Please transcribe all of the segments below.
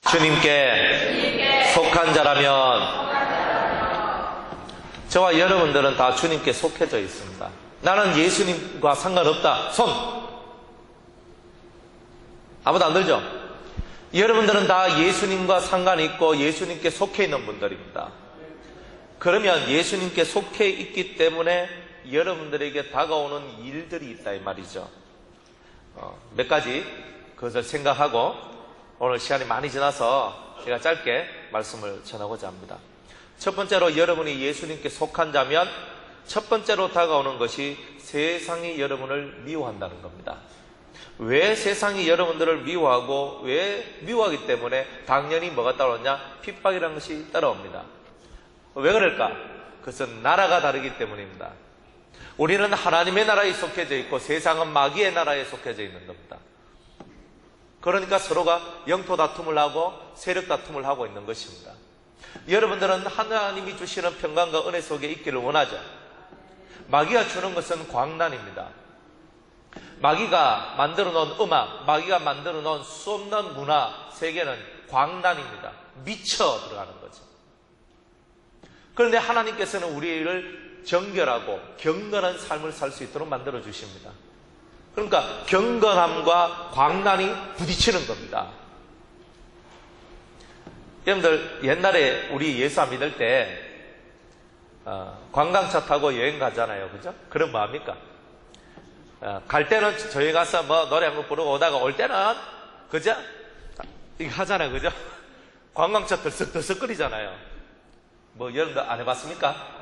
주님께 속한 자라면 저와 여러분들은 다 주님께 속해져 있습니다. 나는 예수님과 상관없다. 손! 아무도 안 들죠? 여러분들은 다 예수님과 상관이 있고 예수님께 속해 있는 분들입니다. 그러면 예수님께 속해 있기 때문에 여러분들에게 다가오는 일들이 있다 이 말이죠. 몇 가지 그것을 생각하고 오늘 시간이 많이 지나서 제가 짧게 말씀을 전하고자 합니다. 첫 번째로 여러분이 예수님께 속한 자면 첫 번째로 다가오는 것이 세상이 여러분을 미워한다는 겁니다. 왜 세상이 여러분들을 미워하고 왜 미워하기 때문에 당연히 뭐가 따라오냐? 핍박이라는 것이 따라옵니다. 왜 그럴까? 그것은 나라가 다르기 때문입니다. 우리는 하나님의 나라에 속해져 있고 세상은 마귀의 나라에 속해져 있는 겁니다. 그러니까 서로가 영토 다툼을 하고 세력 다툼을 하고 있는 것입니다. 여러분들은 하나님이 주시는 평강과 은혜 속에 있기를 원하죠. 마귀가 주는 것은 광란입니다. 마귀가 만들어 놓은 음악, 마귀가 만들어 놓은 수없는 문화 세계는 광란입니다. 미쳐 들어가는 거죠. 그런데 하나님께서는 우리를 정결하고 경건한 삶을 살 수 있도록 만들어 주십니다. 그러니까 경건함과 광란이 부딪히는 겁니다. 여러분들 옛날에 우리 예수 안 믿을 때 관광차 타고 여행 가잖아요. 그죠? 그럼 뭐합니까? 갈 때는 저희 가서 뭐 노래 한 곡 부르고 오다가 올 때는 그죠? 이거 하잖아요. 그죠? 관광차 들썩들썩거리잖아요. 뭐 여러분들 안 해봤습니까?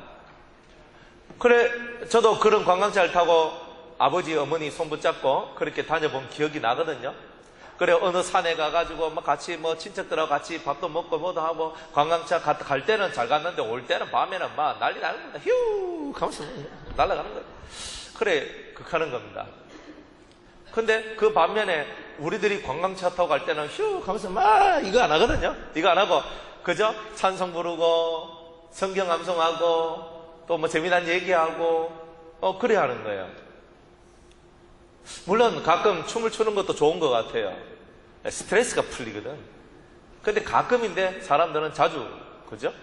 그래 저도 그런 관광차를 타고 아버지 어머니 손 붙잡고 그렇게 다녀본 기억이 나거든요. 그래 어느 산에 가가지고 뭐 같이 뭐 친척들하고 같이 밥도 먹고 뭐도 하고 관광차 갈 때는 잘 갔는데 올 때는 밤에는 막 난리 나는 겁니다. 휴 하면서 날아가는 거예요. 그래 극하는 겁니다. 근데 그 반면에 우리들이 관광차 타고 갈 때는 휴 하면서 막 이거 안 하거든요. 이거 안 하고 그죠? 찬송 부르고 성경 암송하고 또 뭐 재미난 얘기하고 그래 하는 거예요. 물론 가끔 춤을 추는 것도 좋은 것 같아요. 스트레스가 풀리거든. 근데 가끔인데 사람들은 자주 그죠?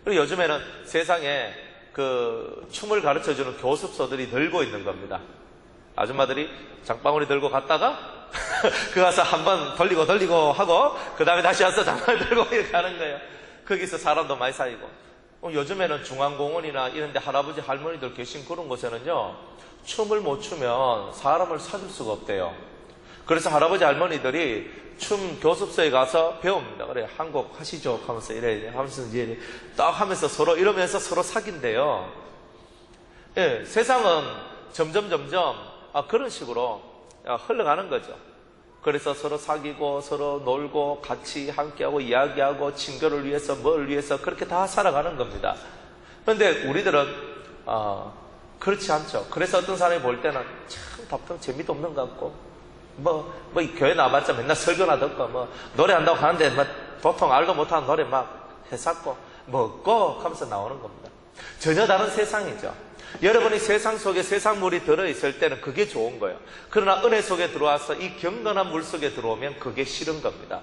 그리고 요즘에는 세상에 그 춤을 가르쳐주는 교습소들이 늘고 있는 겁니다. 아줌마들이 장바구니 들고 갔다가 그 가서 한번 돌리고 하고 그 다음에 다시 와서 장바구니 들고 이렇게 하는 거예요. 거기서 사람도 많이 사이고 요즘에는 중앙공원이나 이런 데 할아버지 할머니들 계신 그런 곳에는요 춤을 못 추면 사람을 사줄 수가 없대요. 그래서 할아버지 할머니들이 춤 교습소에 가서 배웁니다. 그래 한 곡 하시죠 하면서 이래 하면서 이제 딱 하면서 서로 이러면서 서로 사귄대요. 예, 세상은 점점 그런 식으로 흘러가는 거죠. 그래서 서로 사귀고 서로 놀고 같이 함께하고 이야기하고 친교를 위해서 뭘 위해서 그렇게 다 살아가는 겁니다. 그런데 우리들은 그렇지 않죠. 그래서 어떤 사람이 볼 때는 참 답답 재미도 없는 것 같고 이 교회 나와봤자 맨날 설교나 듣고 노래 한다고 하는데 보통 알도 못하는 노래 막 해쌌고 먹고 하면서 나오는 겁니다. 전혀 다른 세상이죠. 여러분이 세상 속에 세상물이 들어있을 때는 그게 좋은 거예요. 그러나 은혜 속에 들어와서 이 경건한 물 속에 들어오면 그게 싫은 겁니다.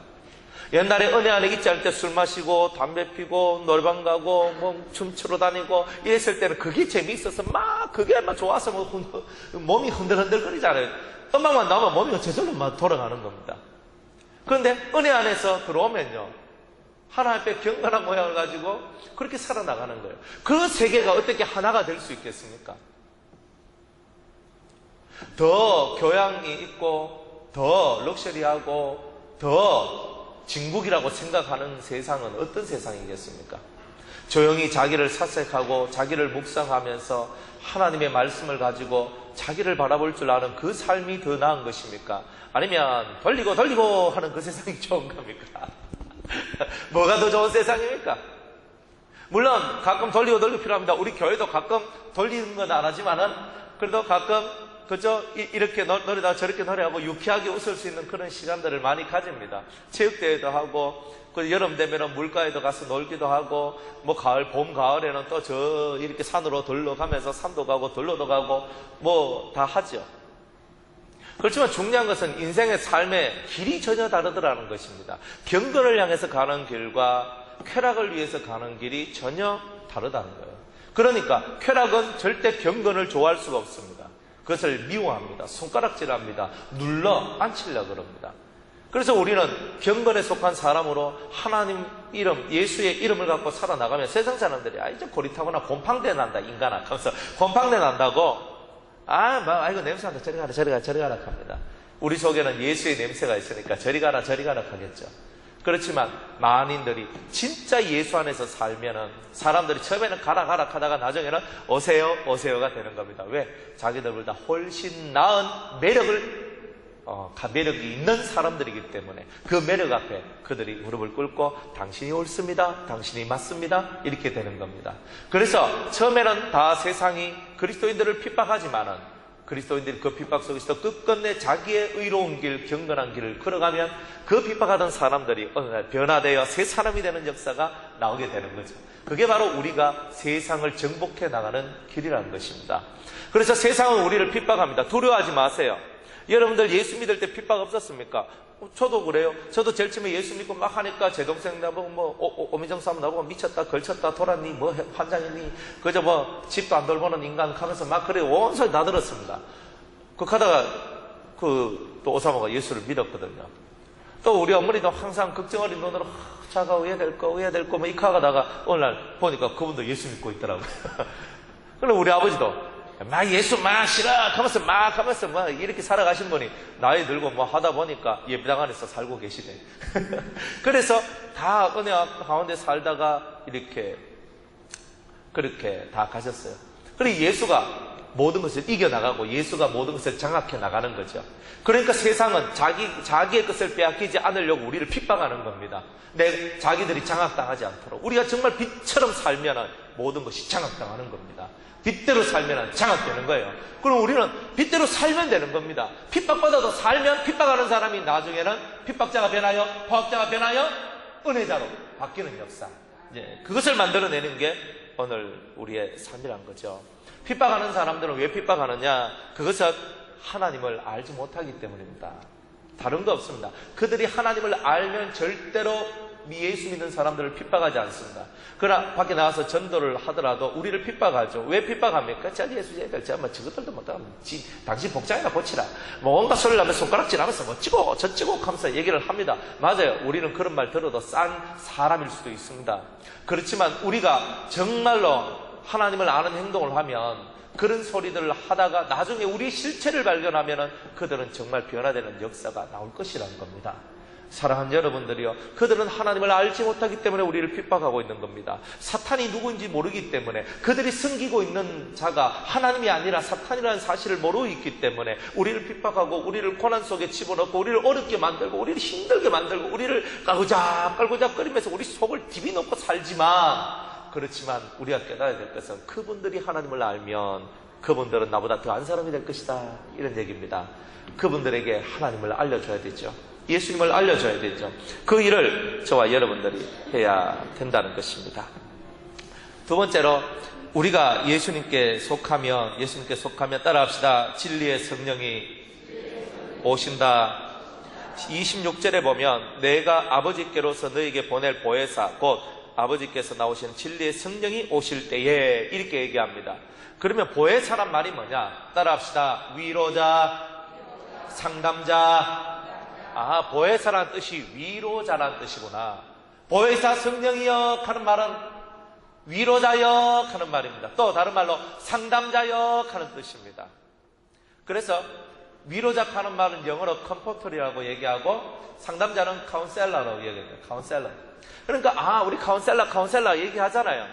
옛날에 은혜 안에 있지 않을 때 술 마시고 담배 피고 노래방 가고 춤추러 다니고 이랬을 때는 그게 재미있어서 그게 좋아서 몸이 흔들흔들 거리잖아요. 음악만 나오면 몸이 저절로 막 돌아가는 겁니다. 그런데 은혜 안에서 들어오면요 하나님 앞에 경건한 모양을 가지고 그렇게 살아나가는 거예요. 그 세계가 어떻게 하나가 될 수 있겠습니까? 더 교양이 있고 더 럭셔리하고 더 진국이라고 생각하는 세상은 어떤 세상이겠습니까? 조용히 자기를 사색하고 자기를 묵상하면서 하나님의 말씀을 가지고 자기를 바라볼 줄 아는 그 삶이 더 나은 것입니까? 아니면 돌리고 하는 그 세상이 좋은 겁니까? 뭐가 더 좋은 세상입니까? 물론 가끔 돌리고 필요합니다. 우리 교회도 가끔 돌리는 건 안 하지만은 그래도 가끔 그저 이렇게 노래다 저렇게 노래하고 유쾌하게 웃을 수 있는 그런 시간들을 많이 가집니다. 체육대회도 하고 그 여름 되면은 물가에도 가서 놀기도 하고 봄 가을에는 또 저 이렇게 산으로 들러 가면서 산도 가고 들러도 가고 다 하죠. 그렇지만 중요한 것은 인생의 삶의 길이 전혀 다르더라는 것입니다. 경건을 향해서 가는 길과 쾌락을 위해서 가는 길이 전혀 다르다는 거예요. 그러니까 쾌락은 절대 경건을 좋아할 수가 없습니다. 그것을 미워합니다. 손가락질합니다. 눌러 앉히려고 그럽니다. 그래서 우리는 경건에 속한 사람으로 하나님 이름, 예수의 이름을 갖고 살아나가면 세상 사람들이 이제 고리타구나 곰팡대 난다 인간아 하면서 곰팡대 난다고 이거 냄새 난다 저리 가라 합니다. 우리 속에는 예수의 냄새가 있으니까 저리 가라 하겠죠. 그렇지만 만인들이 진짜 예수 안에서 살면은 사람들이 처음에는 가라 하다가 나중에는 오세요가 되는 겁니다. 왜? 자기들보다 훨씬 나은 매력이 있는 사람들이기 때문에 그 매력 앞에 그들이 무릎을 꿇고 당신이 옳습니다. 당신이 맞습니다. 이렇게 되는 겁니다. 그래서 처음에는 다 세상이 그리스도인들을 핍박하지만은 그리스도인들이 그 핍박 속에서 끝끝내 자기의 의로운 길, 경건한 길을 걸어가면 그 핍박하던 사람들이 어느 날 변화되어 새 사람이 되는 역사가 나오게 되는 거죠. 그게 바로 우리가 세상을 정복해 나가는 길이라는 것입니다. 그래서 세상은 우리를 핍박합니다. 두려워하지 마세요. 여러분들 예수 믿을 때 핍박 없었습니까? 저도 그래요. 저도 제일 처음에 예수 믿고 막 하니까 제 동생 나보고 오미정 싸움 나보고 미쳤다, 걸쳤다, 돌았니, 환장했니, 그저 집도 안 돌보는 인간 하면서 막 그래 온 소리 다 들었습니다. 하다가 또 오사모가 예수를 믿었거든요. 또 우리 어머니도 항상 걱정 어린 눈으로 자가 의야 될 거 이카 가다가 어느 날 보니까 그분도 예수 믿고 있더라고요. 그럼 우리 아버지도 예수 싫어 하면서 이렇게 살아가신 분이 나이 들고 하다 보니까 예배당 안에서 살고 계시대. 그래서 다 은혜와 가운데 살다가 그렇게 다 가셨어요. 그리고 예수가 모든 것을 이겨나가고 예수가 모든 것을 장악해 나가는 거죠. 그러니까 세상은 자기의 것을 빼앗기지 않으려고 우리를 핍박하는 겁니다. 자기들이 장악당하지 않도록. 우리가 정말 빛처럼 살면 모든 것이 장악당하는 겁니다. 빛대로 살면 장악되는 거예요. 그럼 우리는 빛대로 살면 되는 겁니다. 핍박받아도 살면 핍박하는 사람이 나중에는 핍박자가 변하여 포악자가 변하여 은혜자로 바뀌는 역사. 그것을 만들어내는 게 오늘 우리의 삶이란 거죠. 핍박하는 사람들은 왜 핍박하느냐? 그것은 하나님을 알지 못하기 때문입니다. 다른 거 없습니다. 그들이 하나님을 알면 절대로 예수 믿는 사람들을 핍박하지 않습니다. 그러나 밖에 나와서 전도를 하더라도 우리를 핍박하죠. 왜 핍박합니까? 저 예수제들 저것들도 못하면 당신 복장이나 고치라. 온갖 소리를 하면서 손가락질 하면서 어찌고 저찌고 하면서 얘기를 합니다. 맞아요. 우리는 그런 말 들어도 싼 사람일 수도 있습니다. 그렇지만 우리가 정말로 하나님을 아는 행동을 하면 그런 소리들을 하다가 나중에 우리 실체를 발견하면 그들은 정말 변화되는 역사가 나올 것이라는 겁니다. 사랑하는 여러분들이요, 그들은 하나님을 알지 못하기 때문에 우리를 핍박하고 있는 겁니다. 사탄이 누구인지 모르기 때문에, 그들이 섬기고 있는 자가 하나님이 아니라 사탄이라는 사실을 모르고 있기 때문에 우리를 핍박하고 우리를 고난 속에 집어넣고 우리를 어렵게 만들고 우리를 힘들게 만들고 우리를 깔고잡거리면서 우리 속을 디비놓고 살지만, 그렇지만 우리가 깨달아야 될 것은 그분들이 하나님을 알면 그분들은 나보다 더한 사람이 될 것이다, 이런 얘기입니다. 그분들에게 하나님을 알려줘야 되죠. 예수님을 알려줘야 되죠. 그 일을 저와 여러분들이 해야 된다는 것입니다. 두 번째로, 우리가 예수님께 속하면 따라합시다. 진리의 성령이 오신다. 26절에 보면 내가 아버지께로서 너에게 보낼 보혜사, 곧 아버지께서 나오신 진리의 성령이 오실 때에, 이렇게 얘기합니다. 그러면 보혜사란 말이 뭐냐? 따라합시다. 위로자, 상담자. 보혜사라는 뜻이 위로자라는 뜻이구나. 보혜사 성령이여 하는 말은 위로자여 하는 말입니다. 또 다른 말로 상담자여 하는 뜻입니다. 그래서 위로자 하는 말은 영어로 컴포터리라고 얘기하고 상담자는 카운셀러라고 얘기합니다. 카운셀러. 그러니까 우리 카운셀러 얘기하잖아요.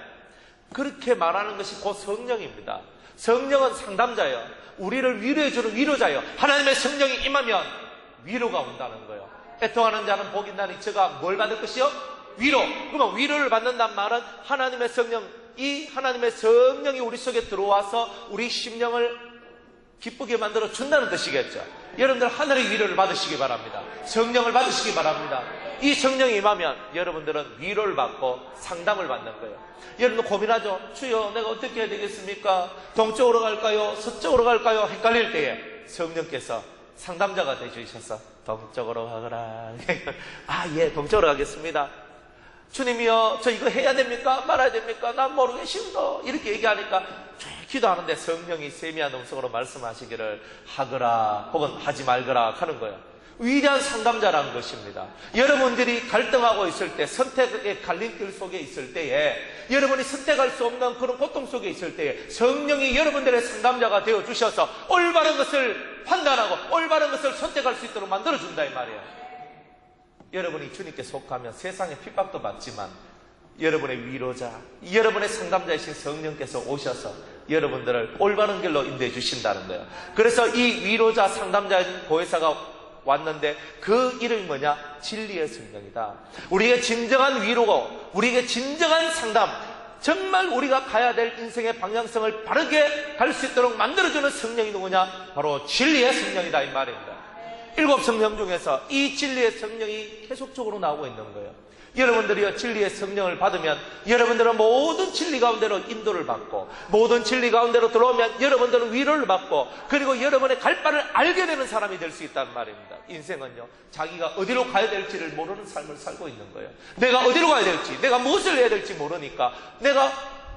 그렇게 말하는 것이 곧 성령입니다. 성령은 상담자예요. 우리를 위로해주는 위로자예요. 하나님의 성령이 임하면 위로가 온다는 거예요. 애통하는 자는 복이 있나니 저가 뭘 받을 것이요? 위로. 그러면 위로를 받는다는 말은 하나님의 성령, 이 하나님의 성령이 우리 속에 들어와서 우리 심령을 기쁘게 만들어 준다는 뜻이겠죠. 여러분들 하늘의 위로를 받으시기 바랍니다. 성령을 받으시기 바랍니다. 이 성령이 임하면 여러분들은 위로를 받고 상담을 받는 거예요. 여러분들 고민하죠. 주여, 내가 어떻게 해야 되겠습니까? 동쪽으로 갈까요? 서쪽으로 갈까요? 헷갈릴 때에 성령께서 상담자가 되주셔서 동쪽으로 가거라. 아, 예, 동쪽으로 가겠습니다. 주님이요, 저 이거 해야 됩니까? 말아야 됩니까? 난 모르겠습니다. 이렇게 얘기하니까 기도하는데 성령이 세미한 음성으로 말씀하시기를 하거라 혹은 하지 말거라 하는 거예요. 위대한 상담자라는 것입니다. 여러분들이 갈등하고 있을 때, 선택의 갈림길 속에 있을 때에, 여러분이 선택할 수 없는 그런 고통 속에 있을 때에 성령이 여러분들의 상담자가 되어주셔서 올바른 것을 판단하고 올바른 것을 선택할 수 있도록 만들어준다 이 말이에요. 여러분이 주님께 속하면 세상에 핍박도 받지만 여러분의 위로자, 여러분의 상담자이신 성령께서 오셔서 여러분들을 올바른 길로 인도해 주신다는 거예요. 그래서 이 위로자 상담자인 보혜사가 왔는데 그 이름이 뭐냐? 진리의 성령이다. 우리에게 진정한 위로고 우리에게 진정한 상담, 정말 우리가 가야 될 인생의 방향성을 바르게 갈 수 있도록 만들어주는 성령이 누구냐? 바로 진리의 성령이다 이 말입니다. 7 성령 중에서 이 진리의 성령이 계속적으로 나오고 있는 거예요. 여러분들이 진리의 성령을 받으면 여러분들은 모든 진리 가운데로 인도를 받고 모든 진리 가운데로 들어오면 여러분들은 위로를 받고 그리고 여러분의 갈 바를 알게 되는 사람이 될 수 있다는 말입니다. 인생은요, 자기가 어디로 가야 될지를 모르는 삶을 살고 있는 거예요. 내가 어디로 가야 될지, 내가 무엇을 해야 될지 모르니까 내가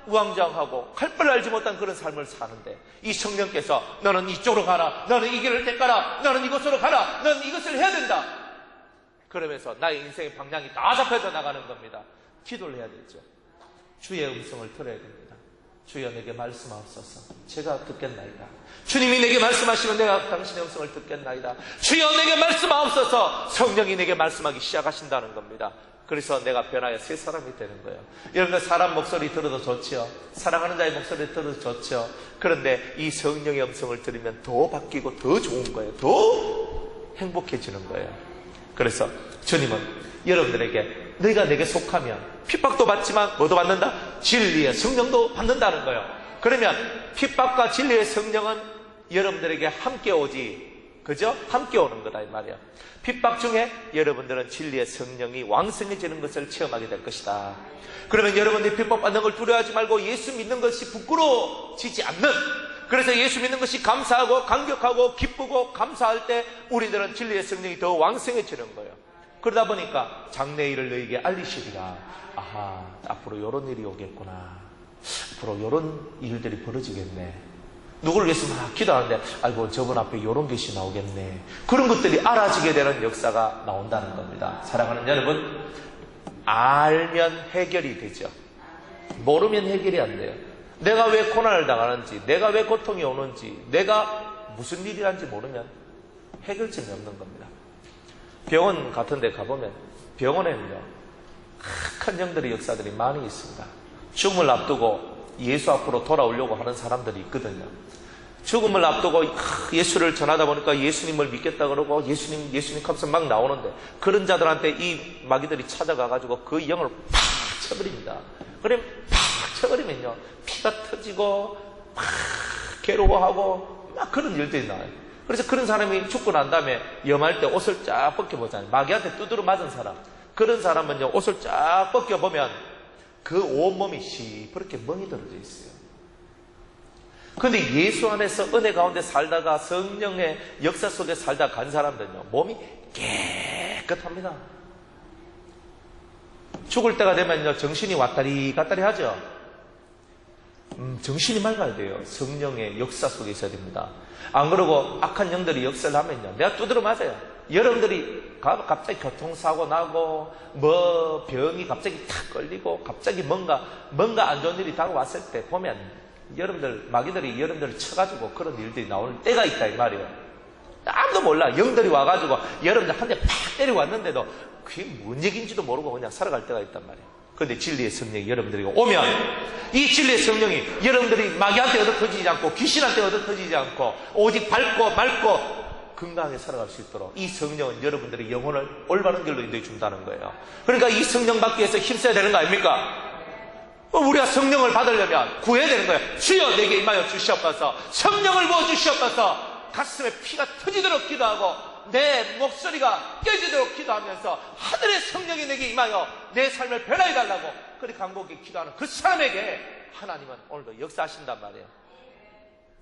우왕좌왕하고 갈 바를 알지 못한 그런 삶을 사는데 이 성령께서 너는 이쪽으로 가라, 너는 이 길을 택가라, 너는 이곳으로 가라, 너는 이것을 해야 된다. 그러면서 나의 인생의 방향이 다 잡혀져 나가는 겁니다. 기도를 해야 되죠. 주의 음성을 들어야 됩니다. 주여 내게 말씀하옵소서. 제가 듣겠나이다. 주님이 내게 말씀하시면 내가 당신의 음성을 듣겠나이다. 주여 내게 말씀하옵소서. 성령이 내게 말씀하기 시작하신다는 겁니다. 그래서 내가 변하여 새 사람이 되는 거예요. 여러분들 사람 목소리 들어도 좋죠. 사랑하는 자의 목소리 들어도 좋죠. 그런데 이 성령의 음성을 들으면 더 바뀌고 더 좋은 거예요. 더 행복해지는 거예요. 그래서 주님은 여러분들에게 너희가 내게 속하면 핍박도 받지만 뭐도 받는다? 진리의 성령도 받는다는 거예요. 그러면 핍박과 진리의 성령은 여러분들에게 함께 오지, 그죠? 함께 오는 거다 이 말이야. 핍박 중에 여러분들은 진리의 성령이 왕성해지는 것을 체험하게 될 것이다. 그러면 여러분들이 핍박받는 걸 두려워하지 말고 예수 믿는 것이 부끄러워지지 않는, 그래서 예수 믿는 것이 감사하고 감격하고 기쁘고 감사할 때 우리들은 진리의 성령이 더 왕성해지는 거예요. 그러다 보니까 장래일을 너에게 알리시리라. 아하, 앞으로 이런 일이 오겠구나. 앞으로 이런 일들이 벌어지겠네. 누구를 위해서 막 기도하는데 아이고 저분 앞에 이런 것이 나오겠네. 그런 것들이 알아지게 되는 역사가 나온다는 겁니다. 사랑하는 여러분, 알면 해결이 되죠. 모르면 해결이 안 돼요. 내가 왜 고난을 당하는지, 내가 왜 고통이 오는지, 내가 무슨 일이란지 모르면 해결점이 없는 겁니다. 병원 같은 데 가보면 병원에는요, 큰 영들의 역사들이 많이 있습니다. 죽음을 앞두고 예수 앞으로 돌아오려고 하는 사람들이 있거든요. 죽음을 앞두고 예수를 전하다 보니까 예수님을 믿겠다 그러고 예수님 하면서 막 나오는데 그런 자들한테 이 마귀들이 찾아가가지고 그 영을 팍 쳐버립니다. 그럼 팍 쳐버리면요, 피가 터지고 막 괴로워하고 막 그런 일들이 나와요. 그래서 그런 사람이 죽고 난 다음에 염할 때 옷을 쫙 벗겨보잖아요. 마귀한테 두드러 맞은 사람, 그런 사람은요, 옷을 쫙 벗겨보면 그 온몸이 시퍼렇게 멍이 들어져 있어요. 그런데 예수 안에서 은혜 가운데 살다가 성령의 역사 속에 살다 간 사람들은요, 몸이 깨끗합니다. 죽을 때가 되면요, 정신이 왔다리 갔다리 하죠. 정신이 맑아야 돼요. 성령의 역사 속에 있어야 됩니다. 안 그러고 악한 영들이 역사를 하면요, 내가 두드러 맞아요. 여러분들이 갑자기 교통사고 나고 뭐 병이 갑자기 탁 걸리고 갑자기 뭔가 안 좋은 일이 다가왔을 때 보면 여러분들, 마귀들이 여러분들을 쳐가지고 그런 일들이 나오는 때가 있다 이 말이에요. 아무도 몰라. 영들이 와가지고 여러분들 한 대 팍 때리고 왔는데도 그게 뭔 얘기인지도 모르고 그냥 살아갈 때가 있단 말이에요. 그런데 진리의 성령이 여러분들에게 오면 이 진리의 성령이 여러분들이 마귀한테 얻어터지지 않고 귀신한테 얻어터지지 않고 오직 밝고 맑고 건강하게 살아갈 수 있도록 이 성령은 여러분들의 영혼을 올바른 길로 인도해 준다는 거예요. 그러니까 이 성령 받기 위해서 힘써야 되는 거 아닙니까? 우리가 성령을 받으려면 구해야 되는 거예요. 주여 내게 임하여 주시옵소서. 성령을 부어 주시옵소서. 가슴에 피가 터지도록 기도하고 내 목소리가 깨지도록 기도하면서 하늘의 성령이 내게 임하여 내 삶을 변화해 달라고 그렇게 간곡히 기도하는 그 사람에게 하나님은 오늘도 역사하신단 말이에요.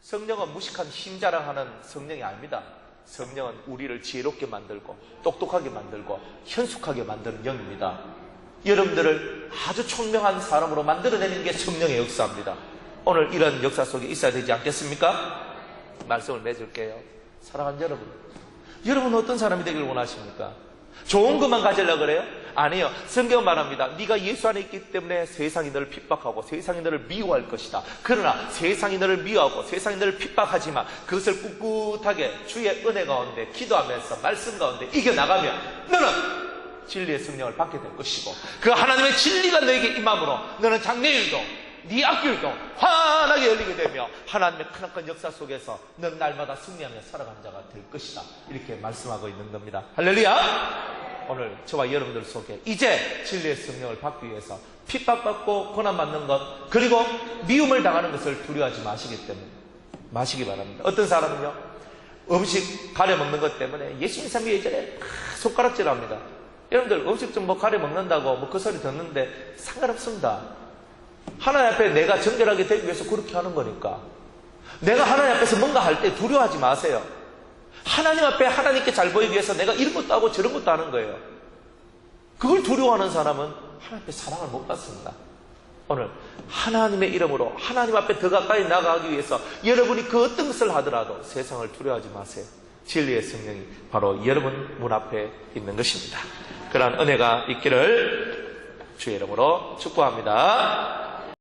성령은 무식한 힘자랑하는 성령이 아닙니다. 성령은 우리를 지혜롭게 만들고 똑똑하게 만들고 현숙하게 만드는 영입니다. 여러분들을 아주 총명한 사람으로 만들어내는 게 성령의 역사입니다. 오늘 이런 역사 속에 있어야 되지 않겠습니까? 말씀을 맺을게요. 사랑하는 여러분, 여러분 어떤 사람이 되길 원하십니까? 좋은 것만 가지려고 그래요? 아니요. 성경은 말합니다. 네가 예수 안에 있기 때문에 세상이 너를 핍박하고 세상이 너를 미워할 것이다. 그러나 세상이 너를 미워하고 세상이 너를 핍박하지만 그것을 꿋꿋하게 주의 은혜 가운데 기도하면서 말씀 가운데 이겨나가면 너는 진리의 성령을 받게 될 것이고, 그 하나님의 진리가 너에게 임함으로 너는 장래일도 네 앞길도 환하게 열리게 되며 하나님의 크나큰 역사 속에서 넌 날마다 승리하며 살아가는 자가 될 것이다. 이렇게 말씀하고 있는 겁니다. 할렐루야! 오늘 저와 여러분들 속에 이제 진리의 성령을 받기 위해서 핍박받고 고난받는 것, 그리고 미움을 당하는 것을 두려워하지 마시기 바랍니다. 어떤 사람은요, 음식 가려 먹는 것 때문에 예수님 삶이 예전에 손가락질합니다. 여러분들 음식 좀 가려 먹는다고 그 소리 듣는데 상관없습니다. 하나님 앞에 내가 정결하게 되기 위해서 그렇게 하는 거니까. 내가 하나님 앞에서 뭔가 할 때 두려워하지 마세요. 하나님 앞에 하나님께 잘 보이기 위해서 내가 이런 것도 하고 저런 것도 하는 거예요. 그걸 두려워하는 사람은 하나님 앞에 사랑을 못 받습니다. 오늘 하나님의 이름으로 하나님 앞에 더 가까이 나가기 위해서 여러분이 그 어떤 것을 하더라도 세상을 두려워하지 마세요. 진리의 성령이 바로 여러분 문 앞에 있는 것입니다. 그러한 은혜가 있기를 주의 이름으로 축복합니다.